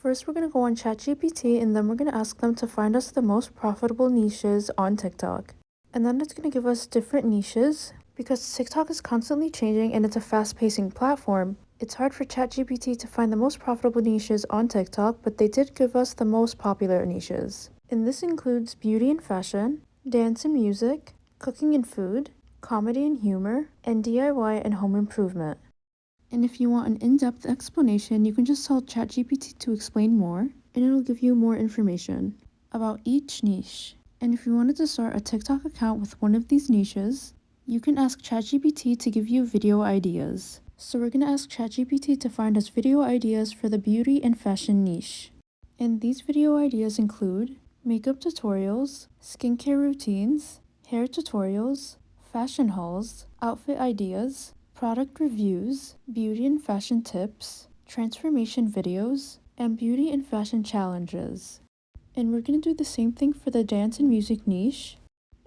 First, we're going to go on ChatGPT and then we're going to ask them to find us the most profitable niches on TikTok. And then it's going to give us different niches because TikTok is constantly changing and it's a fast-pacing platform. It's hard for ChatGPT to find the most profitable niches on TikTok, but they did give us the most popular niches. And this includes beauty and fashion, dance and music, cooking and food, comedy and humor, and DIY and home improvement. And if you want an in-depth explanation, you can just tell ChatGPT to explain more, and it'll give you more information about each niche. And if you wanted to start a TikTok account with one of these niches, you can ask ChatGPT to give you video ideas. So we're going to ask ChatGPT to find us video ideas for the beauty and fashion niche. And these video ideas include makeup tutorials, skincare routines, hair tutorials, fashion hauls, outfit ideas, product reviews, beauty and fashion tips, transformation videos, and beauty and fashion challenges. And we're going to do the same thing for the dance and music niche.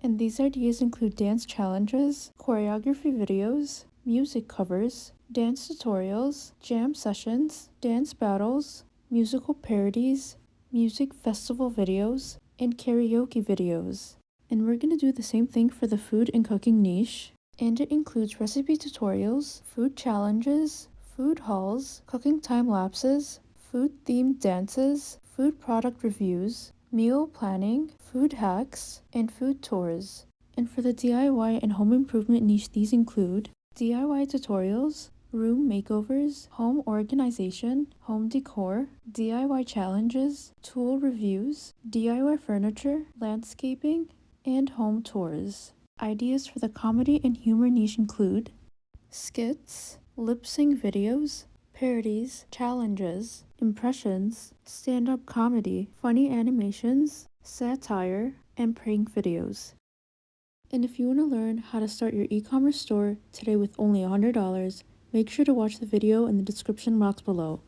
And these ideas include dance challenges, choreography videos, music covers, dance tutorials, jam sessions, dance battles, musical parodies, music festival videos, and karaoke videos. And we're going to do the same thing for the food and cooking niche. And it includes recipe tutorials, food challenges, food hauls, cooking time lapses, food-themed dances, food product reviews, meal planning, food hacks, and food tours. And for the DIY and home improvement niche, these include DIY tutorials, room makeovers, home organization, home decor, DIY challenges, tool reviews, DIY furniture, landscaping, and home tours. Ideas for the comedy and humor niche include skits, lip-sync videos, parodies, challenges, impressions, stand-up comedy, funny animations, satire, and prank videos. And if you want to learn how to start your e-commerce store today with only $100, make sure to watch the video in the description box below.